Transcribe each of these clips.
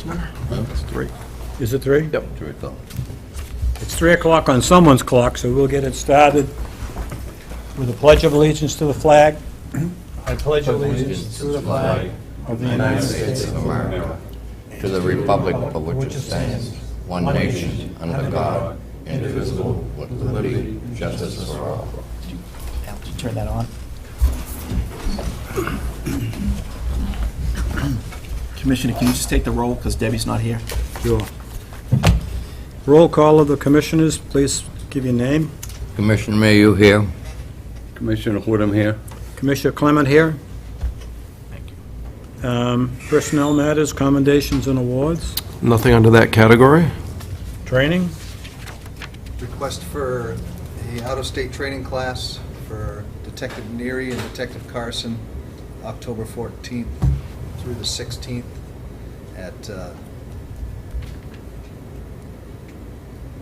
one? It's 3. Is it 3? Yep. It's 3 o'clock on someone's clock, so we'll get it started with a pledge of allegiance to the flag. I pledge allegiance to the flag of the United States of America, to the republic for which it stands, one nation, under God, indivisible, with liberty and justice for all. Turn that on. Commissioner, can you just take the roll, because Debbie's not here? Sure. Roll call of the commissioners, please give your name. Commissioner Mayu here. Commissioner Woodham here. Commissioner Clement here. Thank you. Personnel matters, commendations and awards. Nothing under that category. Training. Request for a out-of-state training class for Detective Neary and Detective Carson, October 14th through the 16th at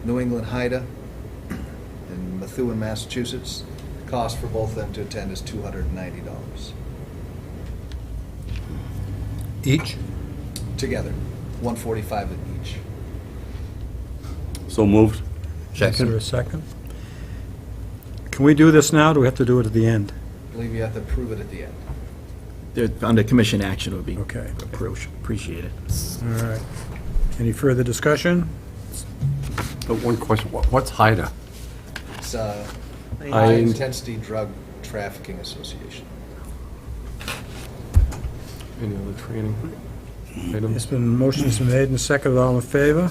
New England Haida in Methuen, Massachusetts. Cost for both of them to attend is $290. Each. Together, $145 each. So moved. Consider a second. Can we do this now, or do we have to do it at the end? I believe you have to approve it at the end. Under commission action, it would be Okay. appreciated. All right. Any further discussion? But one question, what's HIDA? It's High- High Intensity Drug Trafficking Association. Any other training items? It's been, motion's been made and seconded. All in favor?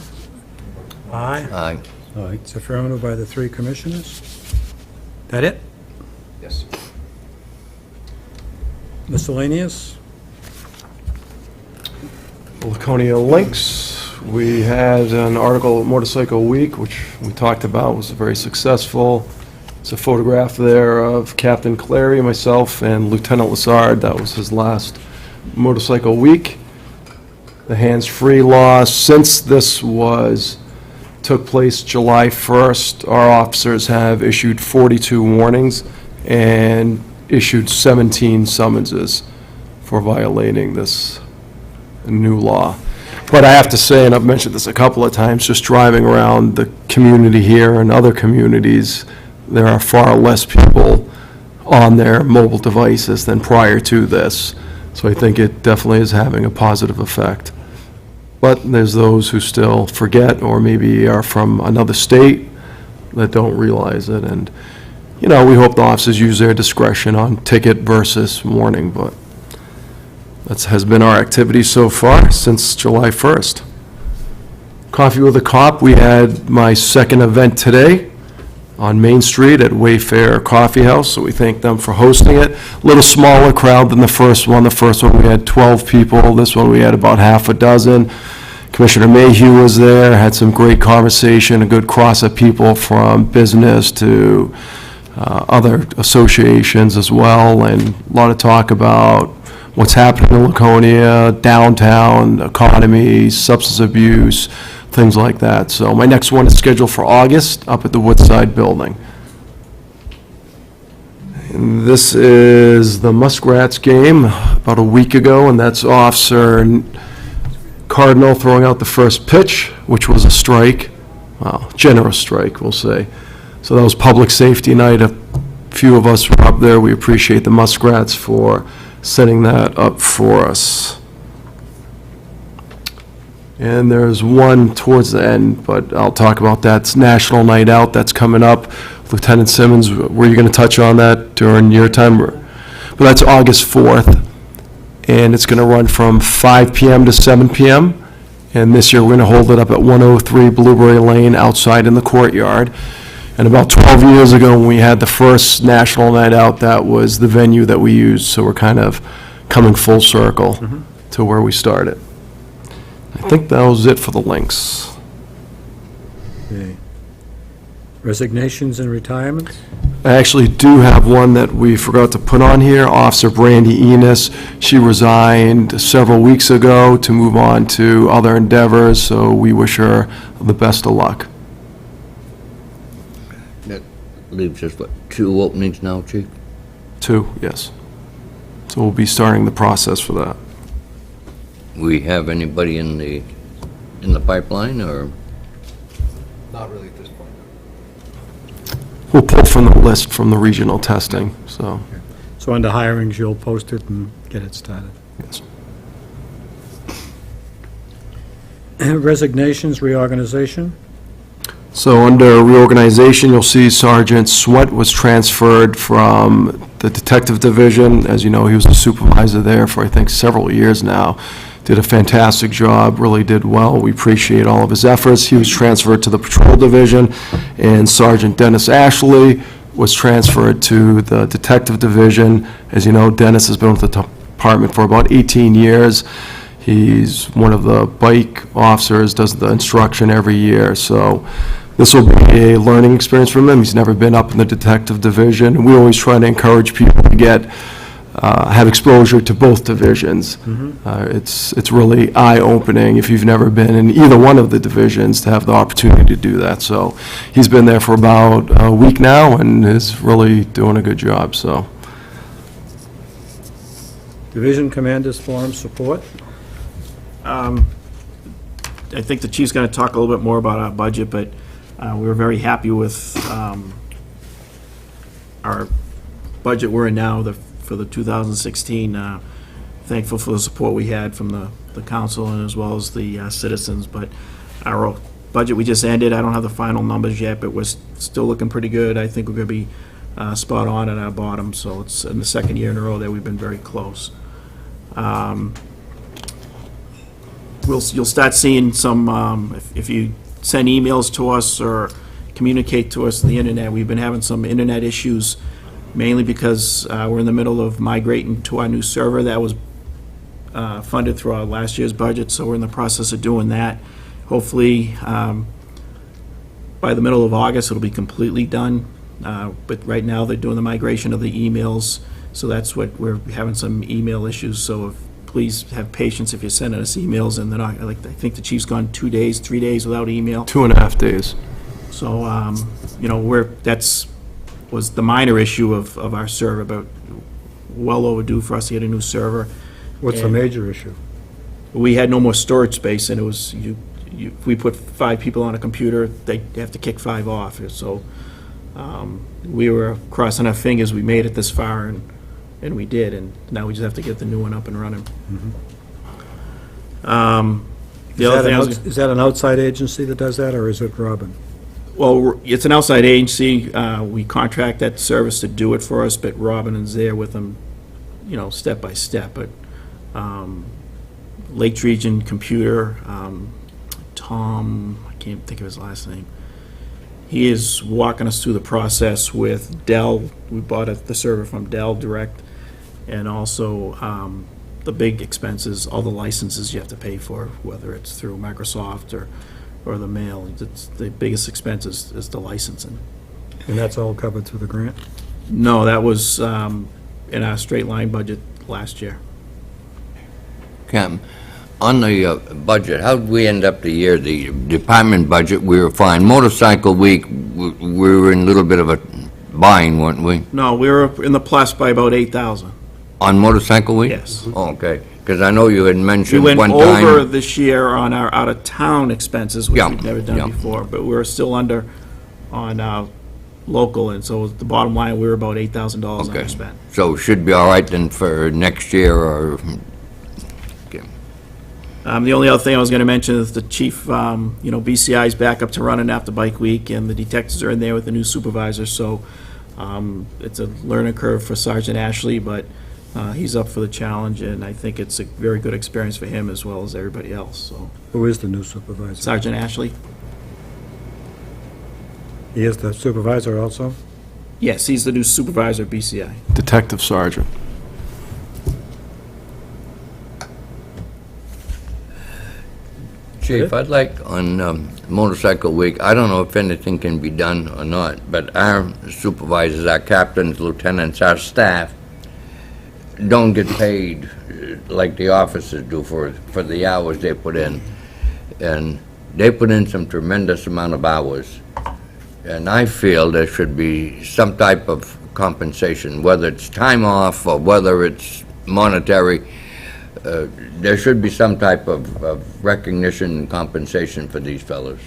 Aye. Aye. Aye. It's affirmative by the 3 commissioners. That it? Yes. Miscellaneous? Laconia Links. We had an article, Motorcycle Week, which we talked about, was very successful. It's a photograph there of Captain Clary, myself, and Lieutenant Lassard. That was his last Motorcycle Week. The hands-free law, since this took place July 1st, our officers have issued 42 warnings and issued 17 summonses for violating this new law. But I have to say, and I've mentioned this a couple of times, just driving around the community here and other communities, there are far less people on their mobile devices than prior to this. So I think it definitely is having a positive effect. But there's those who still forget, or maybe are from another state that don't realize it. And, you know, we hope the officers use their discretion on ticket versus warning, but that has been our activity so far since July 1st. Coffee with a Cop, we had my second event today on Main Street at Wayfair Coffee House, so we thank them for hosting it. A little smaller crowd than the first one. The first one we had 12 people. This one we had about half a dozen. Commissioner Mayhew was there, had some great conversation, a good cross of people from business to other associations as well, and a lot of talk about what's happening in Laconia, downtown, economy, substance abuse, things like that. So my next one is scheduled for August up at the Woodside Building. And this is the Muskrats game about a week ago, and that's Officer Cardinal throwing out the first pitch, which was a strike. Well, generous strike, we'll say. So that was public safety night. A few of us were up there. We appreciate the Muskrats for setting that up for us. And there's one towards the end, but I'll talk about that. It's National Night Out. That's coming up. Lieutenant Simmons, were you going to touch on that during your time? But that's August 4th, and it's going to run from 5 p.m. to 7 p.m. And this year we're going to hold it up at 103 Blueberry Lane outside in the courtyard. And about 12 years ago, when we had the first National Night Out, that was the venue that we used. So we're kind of coming full circle to where we started. I think that was it for the links. Okay. Resignations and retirements? I actually do have one that we forgot to put on here. Officer Brandy Enos, she resigned several weeks ago to move on to other endeavors, so we wish her the best of luck. That leaves us, what, 2 openings now, Chief? 2, yes. So we'll be starting the process for that. We have anybody in the in the pipeline, or? Not really at this point. We'll pull from the list from the regional testing, so, So under hirings, you'll post it and get it started. yes. Resignations, reorganization. So under reorganization, you'll see Sergeant Sweat was transferred from the Detective Division. As you know, he was a supervisor there for, I think, several years now. Did a fantastic job, really did well. We appreciate all of his efforts. He was transferred to the Patrol Division, and Sergeant Dennis Ashley was transferred to the Detective Division. As you know, Dennis has been with the department for about 18 years. He's one of the bike officers, does the instruction every year, so this will be a learning experience for him. He's never been up in the Detective Division. We always try to encourage people to have exposure to both divisions. It's really eye-opening if you've never been in either one of the divisions to have the opportunity to do that. So he's been there for about a week now and is really doing a good job, so. Division Commanders Forum support. I think the chief's going to talk a little bit more about our budget, but we were very happy with our budget we're in now for the 2016. Thankful for the support we had from the council and as well as the citizens. But our budget we just ended, I don't have the final numbers yet, but we're still looking pretty good. I think we're going to be spot on at our bottom, so it's in the second year in a row that we've been very close. You'll start seeing some, if you send emails to us or communicate to us on the internet, we've been having some internet issues, mainly because we're in the middle of migrating to our new server that was funded through our last year's budget, so we're in the process of doing that. Hopefully, by the middle of August, it'll be completely done, but right now they're doing the migration of the emails, so that's what we're having some email issues, so please have patience if you're sending us emails, and they're not, I think the chief's gone 2 days, 3 days without email. 2.5 days. So, you know, was the minor issue of our server, but well overdue for us to get a new server. What's the And major issue? we had no more storage space, and it was, if we put 5 people on a computer, they have to kick 5 off. So we were crossing our fingers, we made it this far, and we did, and now we just have to get the new one up and running. The other thing I was, Is that an outside agency that does that, or is it Robin? well, it's an outside agency. We contract that service to do it for us, but Robin is there with them, you know, step by step. But Lakes Region Computer, Tom, I can't think of his last name. He is walking us through the process with Dell. We bought the server from Dell Direct, and also the big expenses, all the licenses you have to pay for, whether it's through Microsoft or the mail. It's the biggest expense is the licensing. And that's all covered through the grant? No, that was in our straight line budget last year. Cam, on the budget, how did we end up the year? The department budget, we were fine. Motorcycle week, we were in a little bit of a bind, weren't we? No, we were in the plus by about 8,000. On motorcycle week? Yes. Oh, okay, because I know you had We mentioned went one time. over this year on our out-of-town expenses, which Yeah, we've never done yeah. before, but we were still under on local, and so the bottom line, we were about $8,000 Okay. underspent. So should be all right then for next year, or, The only other thing I was going to mention is the chief, you know, BCI's back up to running after Bike Week, and the detectives are in there with the new supervisor, so it's a learning curve for Sergeant Ashley, but he's up for the challenge, and I think it's a very good experience for him as well as everybody else, so. Who is the new supervisor? Sergeant Ashley? He is the supervisor also? Yes, he's the new supervisor at BCI. Detective Sergeant. Chief, I'd like on motorcycle week, I don't know if anything can be done or not, but our supervisors, our captains, lieutenants, our staff don't get paid like the officers do for the hours they put in. And they put in some tremendous amount of hours. And I feel there should be some type of compensation, whether it's time off or whether it's monetary. there should be some type of recognition and compensation for these fellows.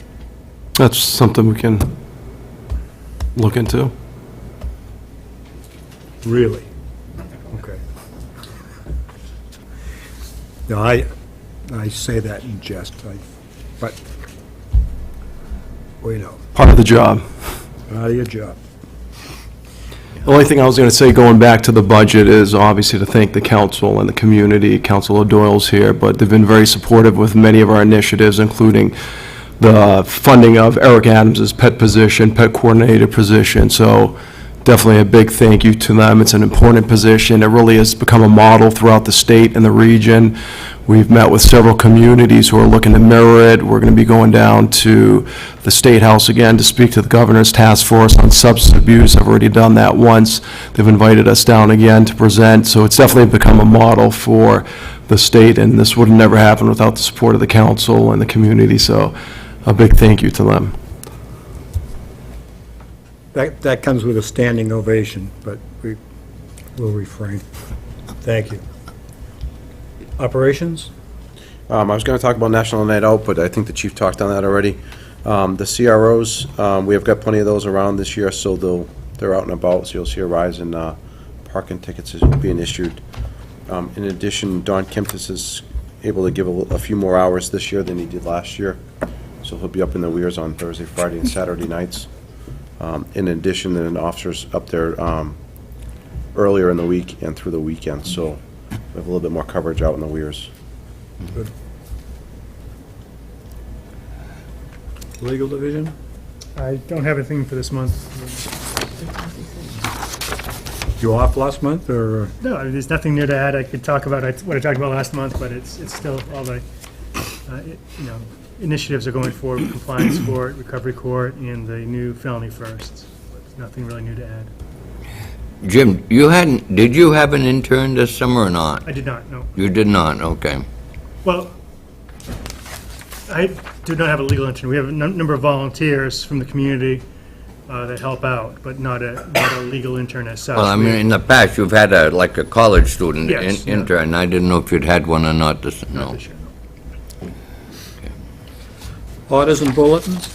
That's something we can look into. Really? Okay. No, I say that in jest, but, well, you know, Part of the job. out of your job. The only thing I was going to say, going back to the budget, is obviously to thank the council and the community. Councilor Doyle's here, but they've been very supportive with many of our initiatives, including the funding of Eric Adams's pet position, pet coordinator position. So definitely a big thank you to them. It's an important position. It really has become a model throughout the state and the region. We've met with several communities who are looking to mirror it. We're going to be going down to the State House again to speak to the governor's task force on substance abuse. I've already done that once. They've invited us down again to present, so it's definitely become a model for the state, and this would never happen without the support of the council and the community, so a big thank you to them. That comes with a standing ovation, but we will refrain. Thank you. Operations? I was going to talk about National Night Out, but I think the chief talked on that already. The CROs, we have got plenty of those around this year, so they're out and about, so you'll see a rise in parking tickets is being issued. In addition, Don Kempis is able to give a few more hours this year than he did last year, so he'll be up in the weirs on Thursday, Friday, and Saturday nights. In addition, then officers up there earlier in the week and through the weekend, so we have a little bit more coverage out in the weirs. Good. Legal division? I don't have anything for this month. You off last month, or? No, there's nothing new to add. I could talk about what I talked about last month, but it's still all the, initiatives are going forward, compliance court, recovery court, and the new felony first. But nothing really new to add. Jim, did you have an intern this summer or not? I did not, no. You did not, okay. Well, I do not have a legal intern. We have a number of volunteers from the community that help out, but not a legal intern as such. Well, I mean, in the past, you've had a college student Yes, yeah. intern. I didn't know if you'd had one or not Not no. this year, no. Orders and bulletins?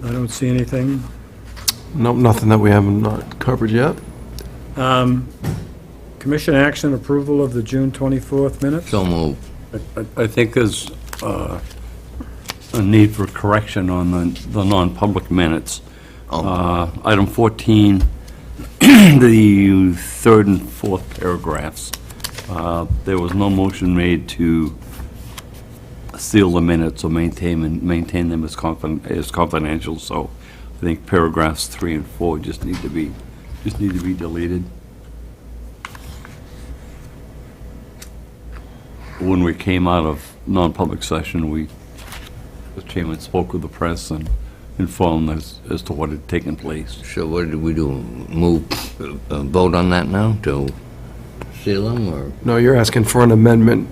I don't see anything. Nope, nothing that we haven't not covered yet. Commission action approval of the June 24th minutes? So moved. I think there's a need for correction on the non-public minutes. Item 14, the third and fourth paragraphs, there was no motion made to seal the minutes or maintain them as confidential, so I think paragraphs 3 and 4 just need to be deleted. When we came out of non-public session, the chairman spoke with the press and informed us as to what had taken place. So what did we do? Vote on that now to seal them, or? No, you're asking for an amendment.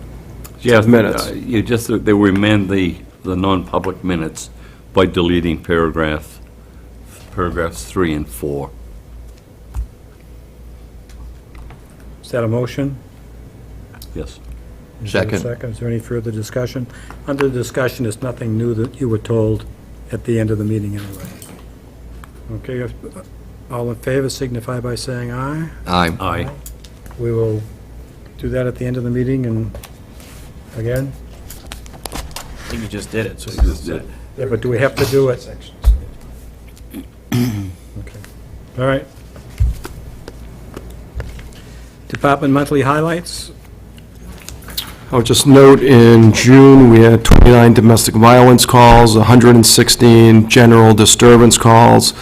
Yes, Minutes. They will amend the non-public minutes by deleting paragraphs 3 and 4. Is that a motion? Yes. Is there a Second. second? Is there any further discussion? Under discussion, there's nothing new that you were told at the end of the meeting anyway. Okay, all in favor signify by saying aye. Aye. Aye. We will do that at the end of the meeting, and again? I think you just did it, so Yeah, but do we have to do it? Okay. All right. Department monthly highlights? I would just note, in June, we had 29 domestic violence calls, 116 general disturbance calls,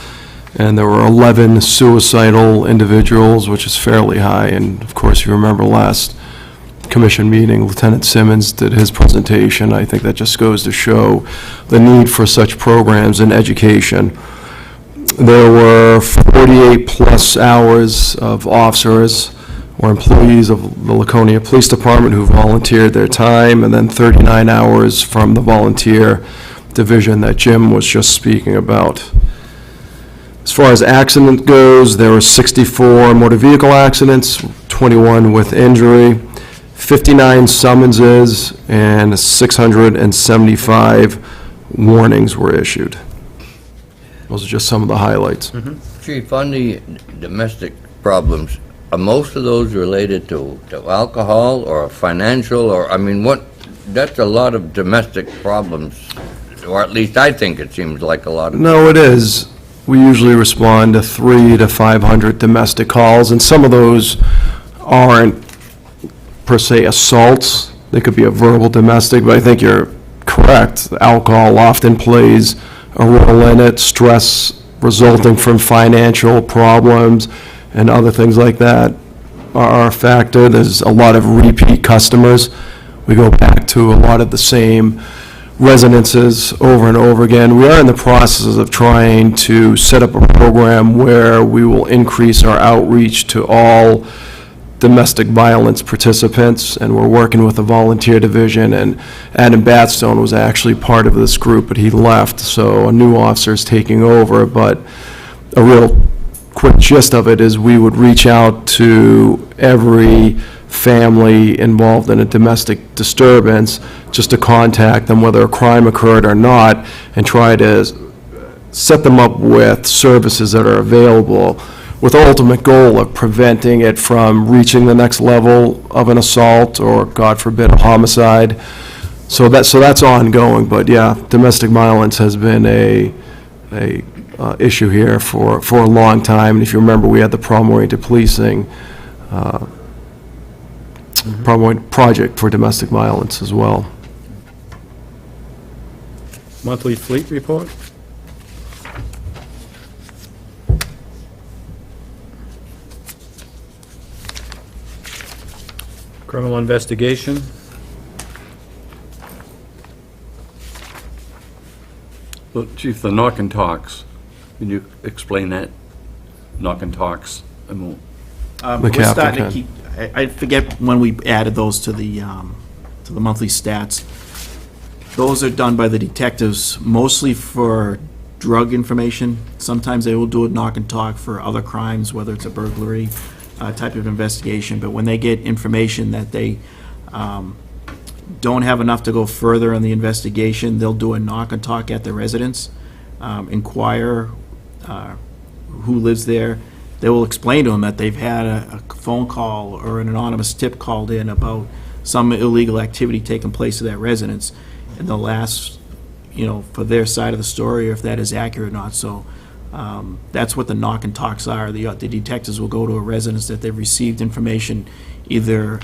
and there were 11 suicidal individuals, which is fairly high. And of course, you remember last commission meeting, Lieutenant Simmons did his presentation. I think that just goes to show the need for such programs in education. There were 48-plus hours of officers or employees of the Laconia Police Department who volunteered their time, and then 39 hours from the volunteer division that Jim was just speaking about. As far as accident goes, there were 64 motor vehicle accidents, 21 with injury, 59 summonses, and 675 warnings were issued. Those are just some of the highlights. Chief, on the domestic problems, are most of those related to alcohol or financial, or, I mean, that's a lot of domestic problems, or at least I think it seems like a lot of. No, it is. We usually respond to 300 to 500 domestic calls, and some of those aren't per se assaults. They could be a verbal domestic, but I think you're correct. Alcohol often plays a role in it, stress resulting from financial problems and other things like that are a factor. There's a lot of repeat customers. We go back to a lot of the same residences over and over again. We are in the process of trying to set up a program where we will increase our outreach to all domestic violence participants, and we're working with the volunteer division, and Adam Batstone was actually part of this group, but he left, so a new officer is taking over. But a real quick gist of it is we would reach out to every family involved in a domestic disturbance just to contact them whether a crime occurred or not, and try to set them up with services that are available, with the ultimate goal of preventing it from reaching the next level of an assault or, God forbid, a homicide. So that's ongoing, but yeah, domestic violence has been a issue here for a long time. And if you remember, we had the problem-oriented policing project for domestic violence as well. Monthly fleet report? Criminal investigation? Well, Chief, the knock and talks, can you explain that? Knock and talks? We're captain starting to can. keep, I forget when we added those to the monthly stats. Those are done by the detectives, mostly for drug information. Sometimes they will do a knock and talk for other crimes, whether it's a burglary type of investigation. But when they get information that they don't have enough to go further in the investigation, they'll do a knock and talk at the residence, inquire who lives there. They will explain to them that they've had a phone call or an anonymous tip called in about some illegal activity taking place at that residence, and they'll ask, for their side of the story, or if that is accurate or not. So that's what the knock and talks are. The detectives will go to a residence that they've received information either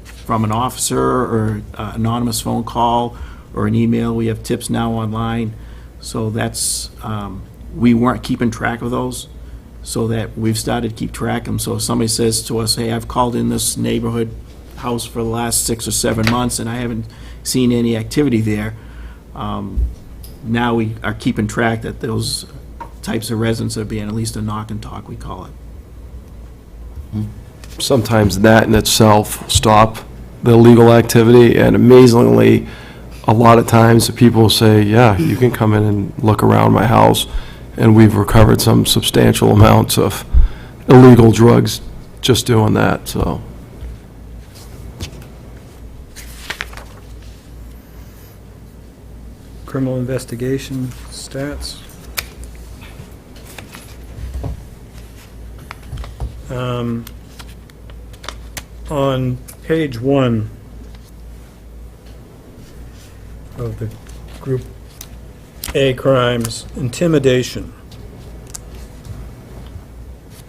from an officer or anonymous phone call or an email. We have tips now online. So that's, we weren't keeping track of those, so that we've started to keep track of them. So if somebody says to us, hey, I've called in this neighborhood house for the last 6 or 7 months and I haven't seen any activity there, now we are keeping track that those types of residents are being at least a knock and talk, we call it. Sometimes that in itself will stop the illegal activity, and amazingly, a lot of times the people will say, yeah, you can come in and look around my house, and we've recovered some substantial amounts of illegal drugs just doing that, so. Criminal investigation stats? On page 1 of the Group A crimes, intimidation.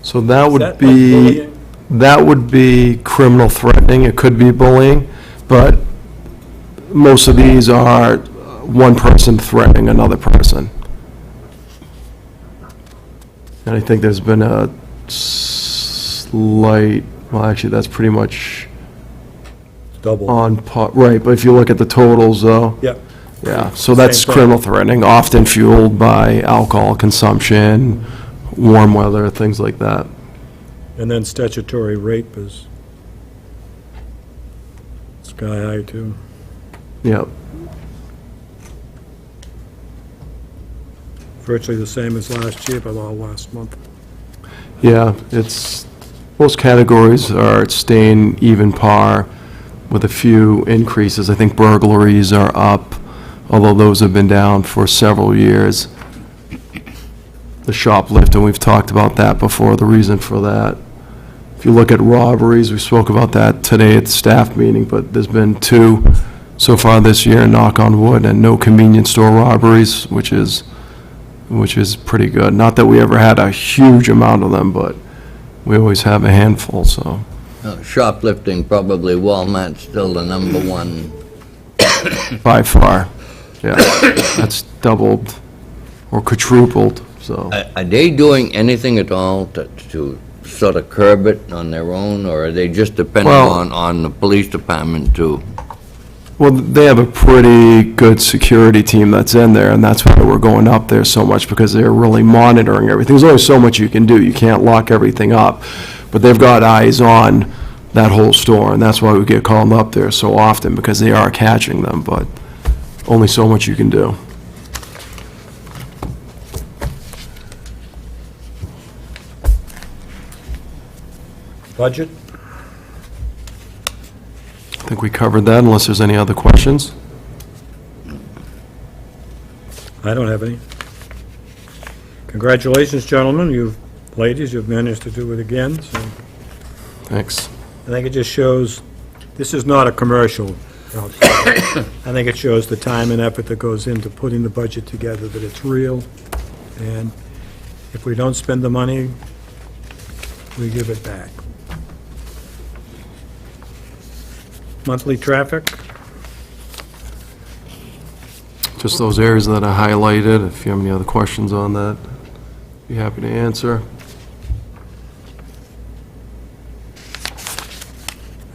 So that Is would that like be, bullying? that would be criminal threatening, it could be bullying, but most of these are one person threatening another person. And I think there's been a slight, well, actually, that's pretty much Double. on par, right, but if you look at the totals, though, Yep. Yeah, so that's Same thing. criminal threatening, often fueled by alcohol consumption, warm weather, things like that. And then statutory rape is sky high, too. Yep. Virtually the same as last year, but all last month. Yeah, it's, most categories are staying even par with a few increases. I think burglaries are up, although those have been down for several years. The shoplifting, we've talked about that before, the reason for that. If you look at robberies, we spoke about that today at the staff meeting, but there's been 2 so far this year, knock on wood, and no convenience store robberies, which is pretty good. Not that we ever had a huge amount of them, but we always have a handful, so. Shoplifting, probably Walmart's still the number one. By far, yeah. That's doubled or quadrupled, so. Are they doing anything at all to sort of curb it on their own, or are they just depending Well- on the police department too? Well, they have a pretty good security team that's in there, and that's why we're going up there so much, because they're really monitoring everything. There's only so much you can do. You can't lock everything up. But they've got eyes on that whole store, and that's why we get called up there so often, because they are catching them, but only so much you can do. Budget? I think we covered that, unless there's any other questions. I don't have any. Congratulations, gentlemen, ladies, you've managed to do it again, so Thanks. I think it just shows, this is not a commercial. I think it shows the time and effort that goes into putting the budget together, that it's real, and if we don't spend the money, we give it back. Monthly traffic? Just those areas that I highlighted. If you have any other questions on that, be happy to answer.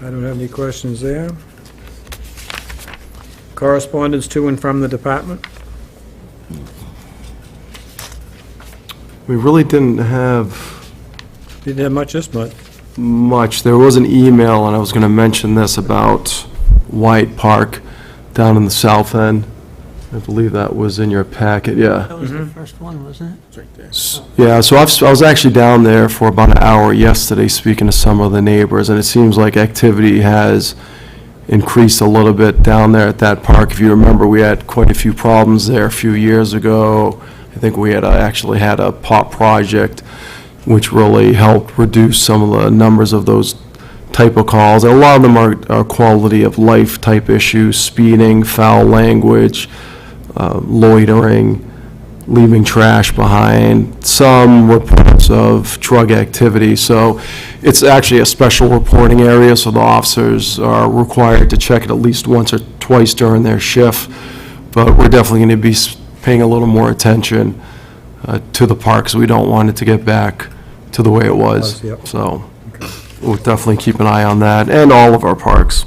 I don't have any questions there. Correspondence to and from the department? We really didn't have Didn't have much this month. much. There was an email, and I was going to mention this, about White Park down in the south end. I believe that was in your packet, yeah. That was the first one, wasn't it? Yeah, so I was actually down there for about an hour yesterday speaking to some of the neighbors, and it seems like activity has increased a little bit down there at that park. If you remember, we had quite a few problems there a few years ago. I think we had actually had a POP project, which really helped reduce some of the numbers of those type of calls. A lot of them are quality of life type issues, speeding, foul language, loitering, leaving trash behind, some reports of drug activity. So it's actually a special reporting area, so the officers are required to check it at least once or twice during their shift. But we're definitely going to be paying a little more attention to the parks. We don't want it to get back to the way it was. Yep. So we'll definitely keep an eye on that, and all of our parks.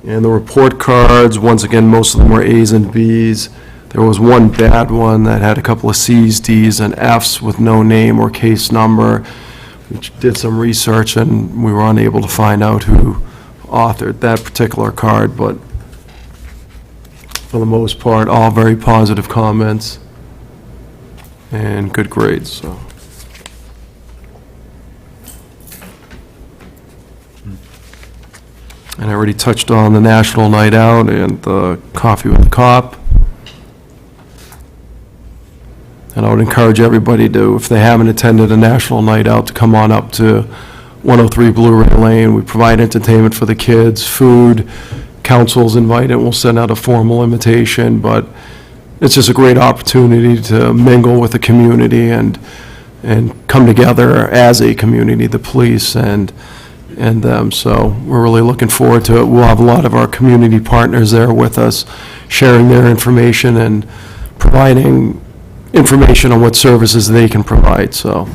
And the report cards, once again, most of them were A's and B's. There was one bad one that had a couple of C's, D's, and F's with no name or case number. We did some research, and we were unable to find out who authored that particular card, but for the most part, all very positive comments and good grades, so. And I already touched on the National Night Out and the Coffee with a Cop. And I would encourage everybody to, if they haven't attended a National Night Out, to come on up to 103 Blue Ridge Lane. We provide entertainment for the kids, food, council's invited, we'll send out a formal invitation, but it's just a great opportunity to mingle with the community and come together as a community, the police and them. So we're really looking forward to it. We'll have a lot of our community partners there with us, sharing their information and providing information on what services they can provide. So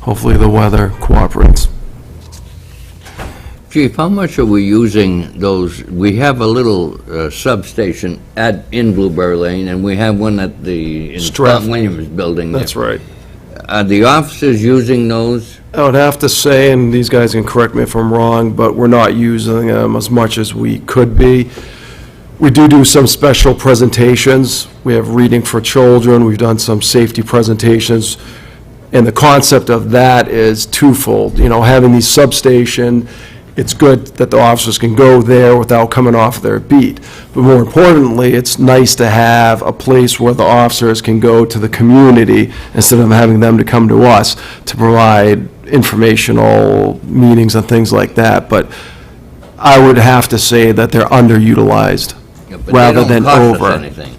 hopefully the weather cooperates. Chief, how much are we using those? We have a little substation in Blueberry Lane, and we have one at the Strathmore. Williams building there. That's right. Are the officers using those? I would have to say, and these guys can correct me if I'm wrong, but we're not using them as much as we could be. We do some special presentations. We have reading for children. We've done some safety presentations. And the concept of that is twofold. You know, having these substation, it's good that the officers can go there without coming off their beat. But more importantly, it's nice to have a place where the officers can go to the community instead of having them to come to us to provide informational meetings and things like that. But I would have to say that they're underutilized rather than But they don't over. cost us anything.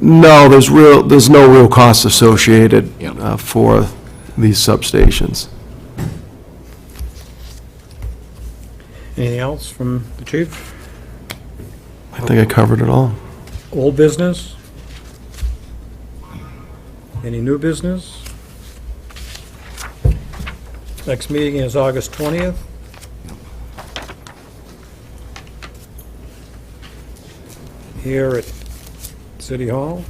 No, there's no real cost associated Yep. for these substations. Anything else from the chief? I think I covered it all. Old business? Any new business? Next meeting is August 20th. Here at City Hall.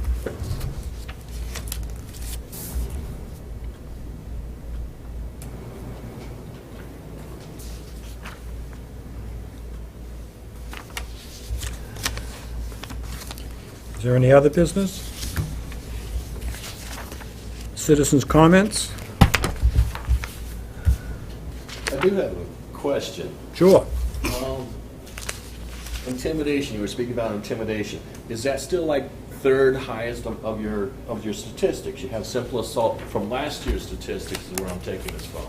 Is there any other business? Citizens' comments? I do have a question. Sure. Intimidation, you were speaking about intimidation. Is that still like third highest of your statistics? You have simple assault from last year's statistics is where I'm taking this from.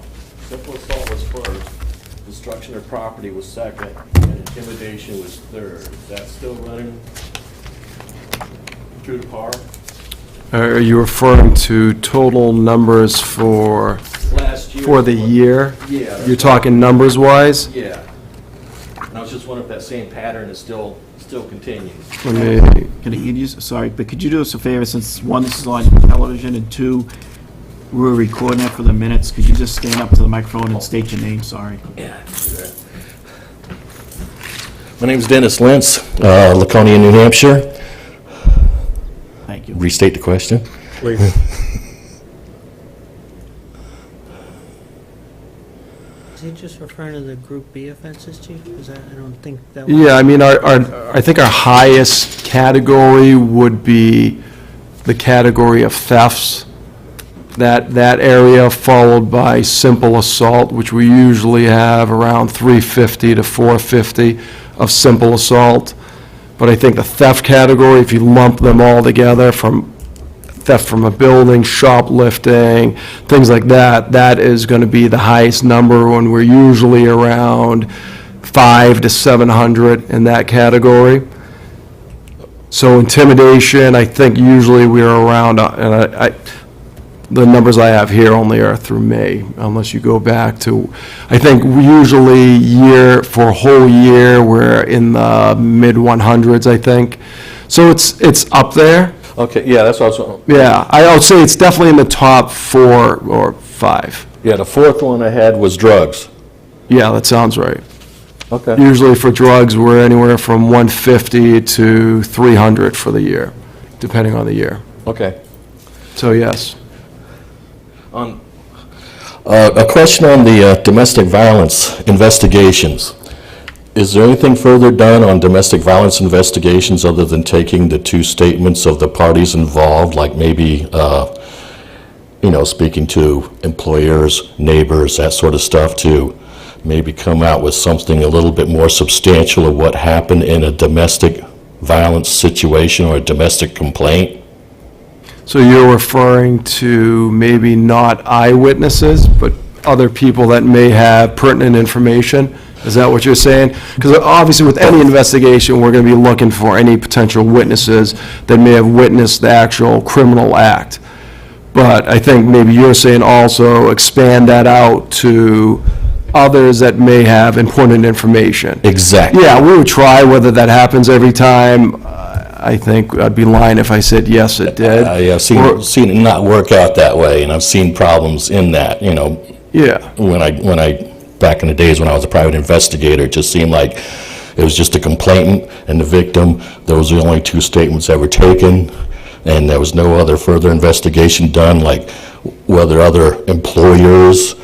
Simple assault was first, destruction of property was second, and intimidation was third. Is that still running true to par? Are you referring to total numbers for Last year. the year? Yeah. You're talking numbers-wise? Yeah. And I was just wondering if that same pattern is still continues. Let me, Can you, sorry, but could you do us a favor, since one, this is on television, and two, we're recording it for the minutes, could you just stand up to the microphone and state your name, sorry? Yeah. My name's Dennis Lentz, Laconia, New Hampshire. Thank you. Restate the question. Please. Is he just referring to the Group B offenses, Chief? Because I don't think that was... yeah, I mean, I think our highest category would be the category of thefts. That area, followed by simple assault, which we usually have around 350 to 450 of simple assault. But I think the theft category, if you lump them all together, from theft from a building, shoplifting, things like that, that is going to be the highest number, when we're usually around 500 to 700 in that category. So intimidation, I think usually we're around, and the numbers I have here only are through May, unless you go back to, I think usually for a whole year, we're in the mid-100s, I think. So it's up there. Okay, yeah, that's also, Yeah, I would say it's definitely in the top 4 or 5. yeah, the fourth one I had was drugs. Yeah, that sounds right. Okay. Usually for drugs, we're anywhere from 150 to 300 for the year, depending on the year. Okay. So yes. A question on the domestic violence investigations. Is there anything further done on domestic violence investigations other than taking the 2 statements of the parties involved, like maybe, speaking to employers, neighbors, that sort of stuff, to maybe come out with something a little bit more substantial of what happened in a domestic violence situation or a domestic complaint? So you're referring to maybe not eyewitnesses, but other people that may have pertinent information? Is that what you're saying? Because obviously with any investigation, we're going to be looking for any potential witnesses that may have witnessed the actual criminal act. But I think maybe you're saying also expand that out to others that may have important information. Exactly. Yeah, we would try. Whether that happens every time, I think I'd be lying if I said yes, it did. I've seen it not work out that way, and I've seen problems in that, Yeah. when I back in the days when I was a private investigator. It just seemed like it was just a complainant and the victim. Those were the only two statements ever taken, and there was no other further investigation done, like whether other employers,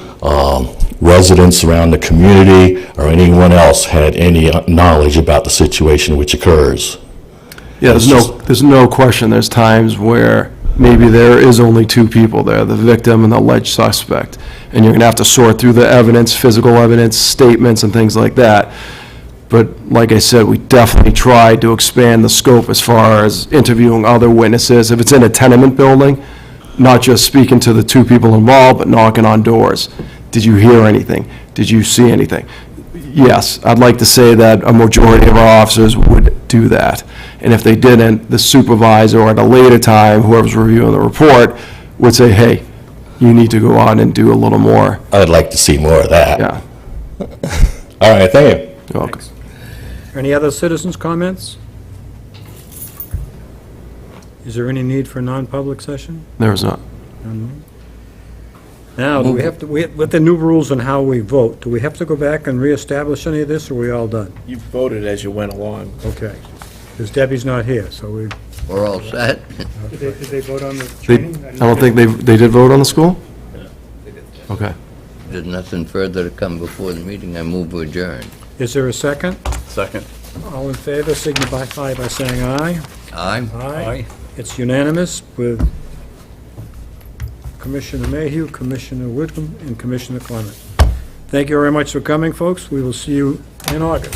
residents around the community, or anyone else had any knowledge about the situation which occurs. Yeah, there's no question, there's times where maybe there is only two people there, the victim and the alleged suspect, and you're gonna have to sort through the evidence, physical evidence, statements, and things like that. But like I said, we definitely tried to expand the scope as far as interviewing other witnesses. If it's in a tenement building, not just speaking to the two people involved, but knocking on doors. Did you hear anything? Did you see anything? Yes, I'd like to say that a majority of our officers would do that. And if they didn't, the supervisor, or at a later time, whoever's reviewing the report, would say, hey, you need to go out and do a little more. I'd like to see more of that. Yeah. All right, thank you. You're welcome. Any other citizens' comments? Is there any need for non-public session? There is not. Now, do we have to, with the new rules on how we vote, do we have to go back and reestablish any of this, or are we all done? You voted as you went along. Okay. Because Debbie's not here, so we, We're all set? Did they vote on the They, training? I don't think they did vote on the school? Okay. There's nothing further to come before the meeting. I move to adjourn. is there a second? Second. All in favor, signify by saying aye. Aye? Aye. It's unanimous with Commissioner Mayhew, Commissioner Whitcomb, and Commissioner Clement. Thank you very much for coming, folks. We will see you in August.